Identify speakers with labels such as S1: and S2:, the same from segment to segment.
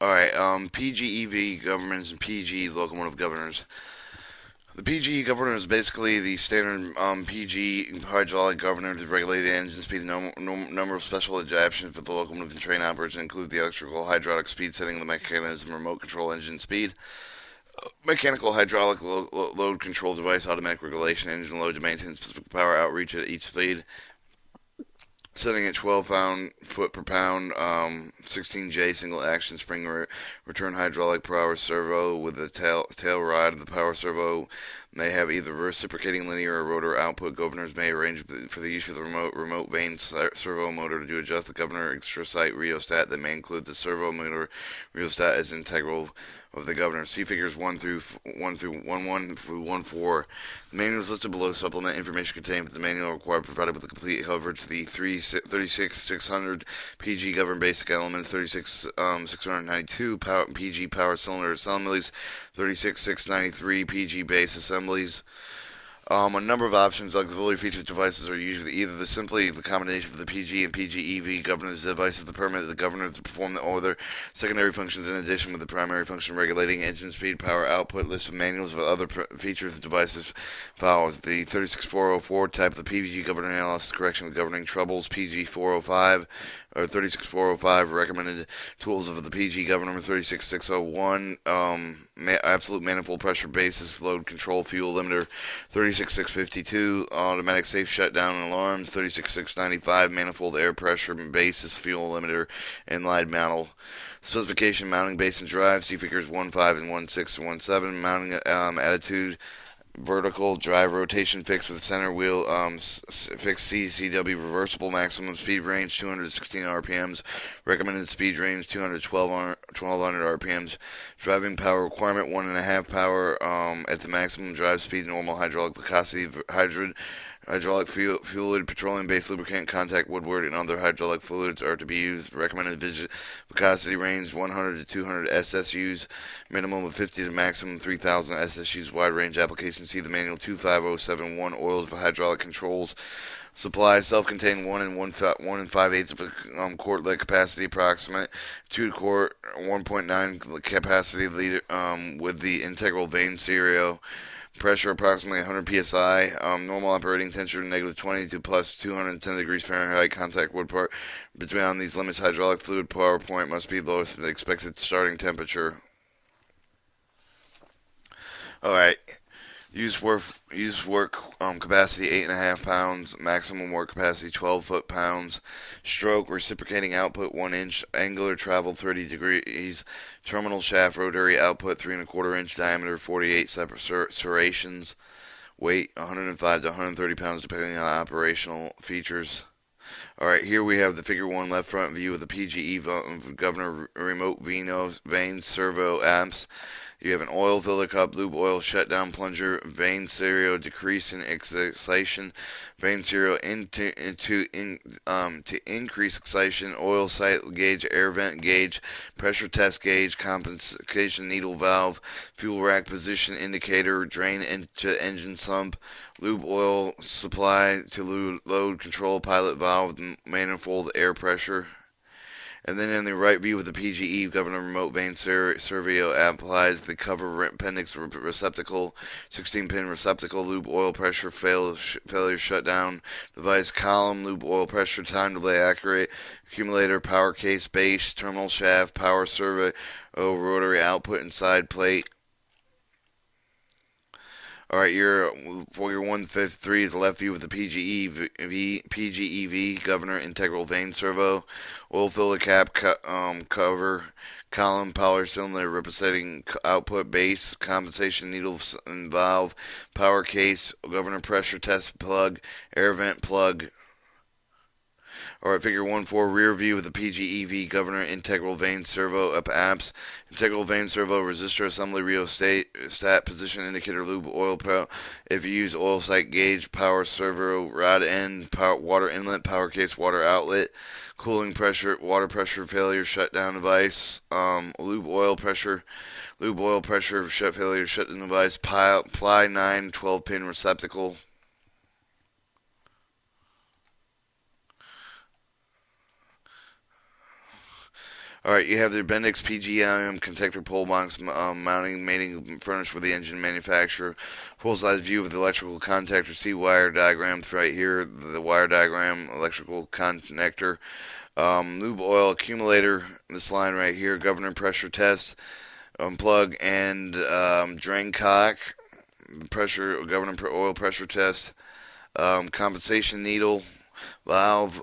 S1: Alright, PGEV governors and PG locomotive governors. The PGE governor is basically the standard PG hydraulic governor to regulate the engine speed and number of special adaptations for the locomotive and train operators include the electrical hydraulic speed setting, the mechanism, remote control engine speed, mechanical hydraulic load control device, automatic regulation, engine load to maintain specific power outreach at each speed, setting at 12 foot per pound, 16J single action spring return hydraulic power servo with the tail rod of the power servo may have either reciprocating linear or rotor output. Governors may arrange for the use of the remote vane servo motor to adjust the governor extra site rheostat that may include the servo motor rheostat as integral of the governor. See figures 1 through 11 through 14. The manual is listed below. Supplement information contained with the manual required provided with the complete coverage. The 36600 PG govern basic elements, 36692 PG power cylinder assemblies, 36693 PG base assemblies. A number of options, auxiliary feature devices are usually either simply the combination of the PG and PGEV governance devices that permit the governor to perform the other secondary functions in addition with the primary function regulating engine speed, power output. List of manuals of other features and devices follows. The 36404 type of the PG governor analysis correction with governing troubles, PG 405 or 36405 recommended tools of the PG governor, 36601 absolute manifold pressure basis load control fuel limiter, 36652 automatic safe shutdown and alarms, 36695 manifold air pressure basis fuel limiter and light model. Specification mounting base and drive, see figures 15 and 16 and 17. Mounting attitude, vertical drive rotation fixed with center wheel fixed CCW reversible, maximum speed range 216 RPMs, recommended speed range 1200 RPMs, driving power requirement 1.5 power at the maximum drive speed, normal hydraulic viscosity, hydraulic fluid, petroleum-based lubricant, contact woodward, and other hydraulic fluids are to be used. Recommended viscosity range 100 to 200 SSUs, minimum of 50 to maximum 3,000 SSUs. Wide range application. See the manual 25071. Oils for hydraulic controls. Supply self-contained 1 and 1 5/8 of a quart lead capacity, approximate 2 quart 1.9 capacity liter with the integral vane serial. Pressure approximately 100 psi. Normal operating temperature -20 to plus 210 degrees Fahrenheit. Contact wood part. Between these limits, hydraulic fluid power point must be lowest than the expected starting temperature. All right. Use work capacity 8.5 pounds. Maximum work capacity 12 foot-pounds. Stroke reciprocating output 1 inch. Angular travel 30 degrees. Terminal shaft rotary output 3.25 inch diameter. 48 separate serrations. Weight 105 to 130 pounds depending on operational features. Alright, here we have the figure 1 left front view of the PGE governor remote vane servo amps. You have an oil filler cup, lube oil shutdown plunger, vane serial decrease in excitation, vane serial to increase excitation, oil sight gauge, air vent gauge, pressure test gauge, compensation needle valve, fuel rack position indicator, drain into engine sump, lube oil supply to load control pilot valve, manifold air pressure. And then in the right view of the PGE governor remote vane servo applies the cover appendix receptacle, 16-pin receptacle, lube oil pressure failure shutdown device, column, lube oil pressure, time delay accurate, accumulator, power case, base, terminal shaft, power servo, rotary output and side plate. Alright, your figure 153 is the left view of the PGEV governor integral vane servo, oil filler cap cover, column, power cylinder representing output, base, compensation needle and valve, power case, governor pressure test plug, air vent plug. Alright, figure 1-4, rear view of the PGEV governor integral vane servo up amps, integral vane servo resistor assembly rheostat position indicator lube oil if you use oil sight gauge, power servo rod end, power water inlet, power case water outlet, cooling pressure, water pressure failure shutdown device, lube oil pressure failure shutdown device, ply 9 12-pin receptacle. Alright, you have the Bendix PGM contactor pole box mounting mating furnished with the engine manufacturer. Full-size view of the electrical contactor. See wire diagram right here. The wire diagram, electrical connector. Lube oil accumulator. This line right here. Governor pressure test. Plug and drain cock. Pressure governor oil pressure test. Compensation needle. Valve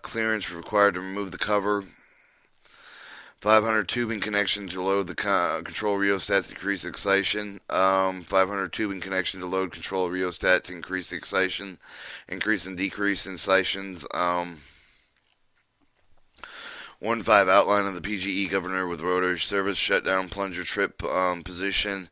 S1: clearance required to remove the cover. 500 tubing connection to load the control rheostat to decrease excitation. 500 tubing connection to load control rheostat to increase the excitation. Increase and decrease incisions. 1.5 outline of the PGE governor with rotary service shutdown plunger trip position.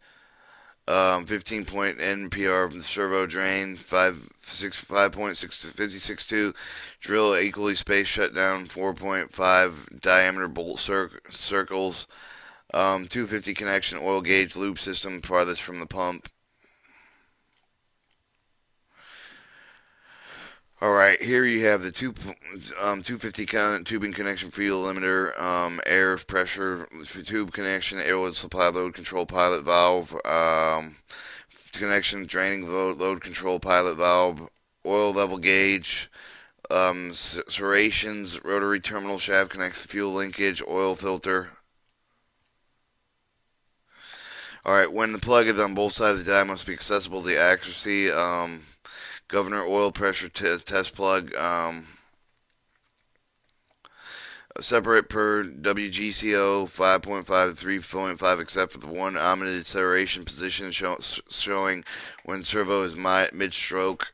S1: 15-point NPR from the servo drain, 5.656.2 drill equally spaced shutdown, 4.5 diameter bolt circles, 250 connection oil gauge loop system farthest from the pump. Alright, here you have the 250 tubing connection fuel limiter, air pressure tube connection, airload supply load control pilot valve, connection draining load control pilot valve, oil level gauge, serrations, rotary terminal shaft connects fuel linkage, oil filter. Alright, when the plug is on both sides of the die, must be accessible to the accuracy. Governor oil pressure test plug. Separate per WGCO 5.5 to 3.5 except for the one omitted serration position showing when servo is mid-stroke.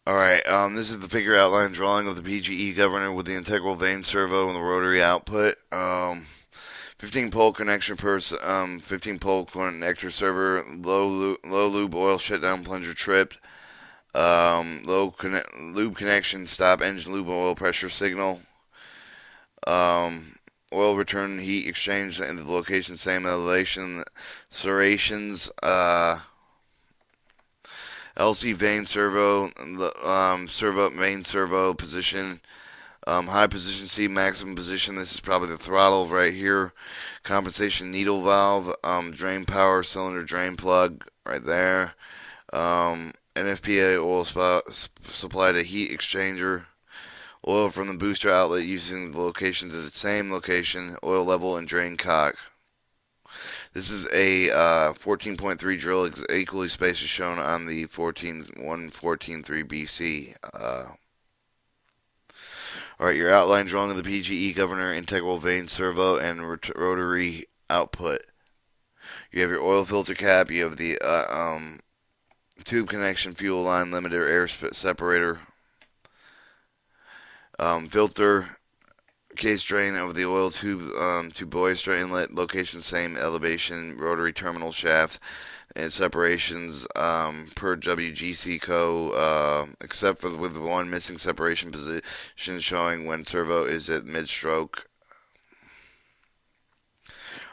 S1: Alright, this is the figure outline drawing of the PGE governor with the integral vane servo and the rotary output. 15 pole connection per 15 pole connector server, low lube oil shutdown plunger tripped, lube connection stop engine lube oil pressure signal, oil return heat exchange and the location same elevation, serrations, LC vane servo, main servo position, high position C, maximum position. This is probably the throttle right here. Compensation needle valve, drain power cylinder drain plug right there. NFPA oil supply to heat exchanger. Oil from the booster outlet using the locations as the same location. Oil level and drain cock. This is a 14.3 drill equally spaced as shown on the 14.3 BC. Alright, your outline drawing of the PGE governor, integral vane servo, and rotary output. You have your oil filter cap, you have the tube connection, fuel line limiter, air separator, filter, case drain over the oil tube to boister inlet, location same, elevation, rotary terminal shaft, and separations per WGC co, except for with one missing separation position showing when servo is at mid-stroke.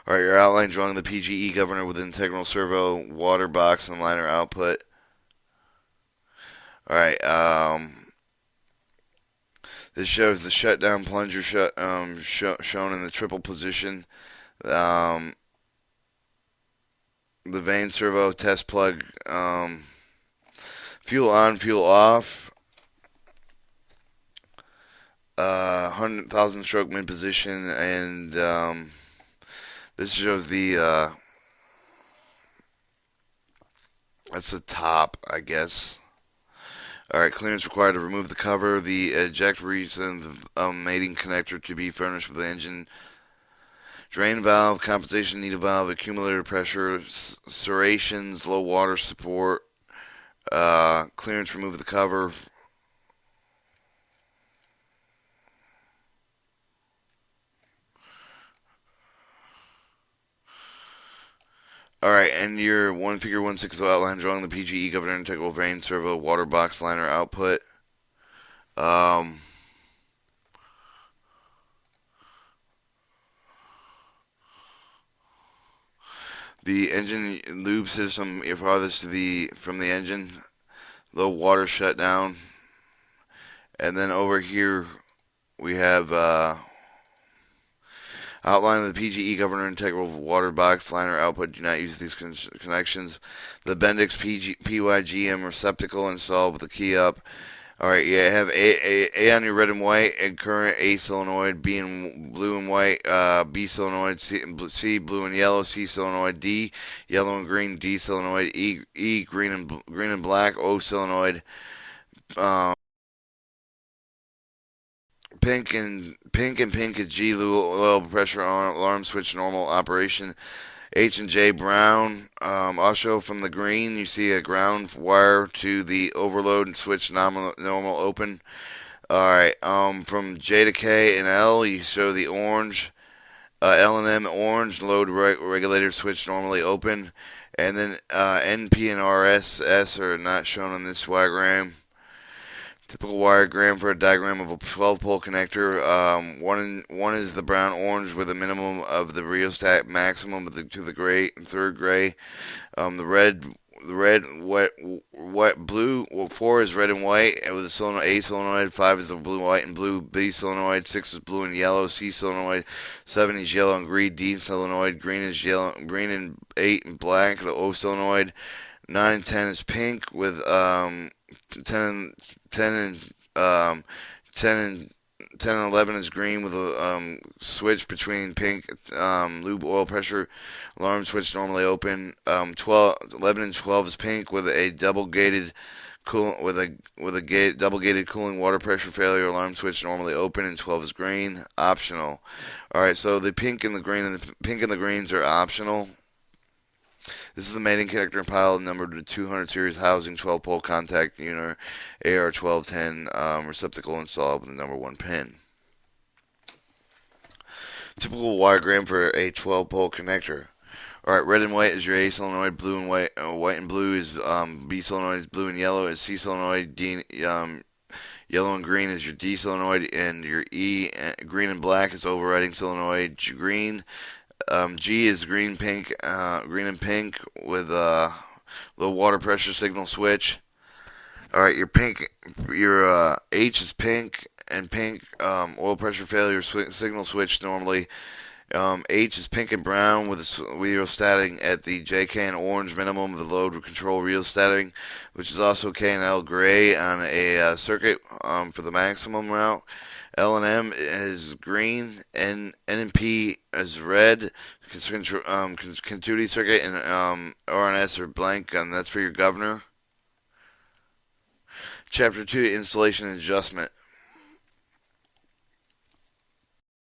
S1: Alright, your outline drawing the PGE governor with integral servo, water box, and liner output. Alright, this shows the shutdown plunger shown in the triple position. The vane servo test plug, fuel on, fuel off, 100,000 stroke mid position, and this shows the that's the top, I guess. Alright, clearance required to remove the cover, the eject reason, the mating connector to be furnished with the engine, drain valve, compensation needle valve, accumulator pressure, serrations, low water support, clearance remove the cover. Alright, and your figure 160 outline drawing the PGE governor integral vane servo water box liner output. The engine lube system farthest from the engine, low water shutdown, and then over here we have outline of the PGE governor integral water box liner output. Do not use these connections. The Bendix PYGM receptacle installed with the key up. Alright, yeah, have A on your red and white, and current A solenoid, B in blue and white, B solenoid, C blue and yellow, C solenoid, D yellow and green, D solenoid, E green and black, O solenoid, um, pink is G low pressure on alarm switch normal operation. H and J brown. Also from the green, you see a ground wire to the overload and switch normal open. Alright, from J to K and L, you show the orange. L and M orange, load regulator switch normally open. And then NP and RSS are not shown on this diagram. Typical diagram for a diagram of a 12-pole connector. One is the brown-orange with a minimum of the rheostat, maximum of to the gray, third gray. The red, wet, blue. Well, 4 is red and white with a solenoid, A solenoid. 5 is the blue, white, and blue, B solenoid. 6 is blue and yellow, C solenoid. 7 is yellow and green, D solenoid. Green is yellow, green and 8 and black, the O solenoid. 9 and 10 is pink with 10 and 11 is green with a switch between pink lube oil pressure alarm switch normally open. 11 and 12 is pink with a double gated double gated cooling water pressure failure alarm switch normally open, and 12 is green optional. All right, so the pink and the greens are optional. This is the mating connector and pilot numbered to 200 series housing 12-pole contact unit AR1210 receptacle installed with the number 1 pin. Typical diagram for a 12-pole connector. Alright, red and white is your A solenoid, blue and white, white and blue is B solenoid, blue and yellow is C solenoid, yellow and green is your D solenoid, and your E, green and black is overriding solenoid. Green. G is green and pink with a low water pressure signal switch. Alright, your H is pink and pink, oil pressure failure signal switch normally. H is pink and brown with rheostating at the JK and orange minimum of the load control rheostating, which is also K and L gray on a circuit for the maximum route. L and M is green, N and P is red, continuity circuit, and R and S are blank, and that's for your governor. Chapter 2, Installation and Adjustment.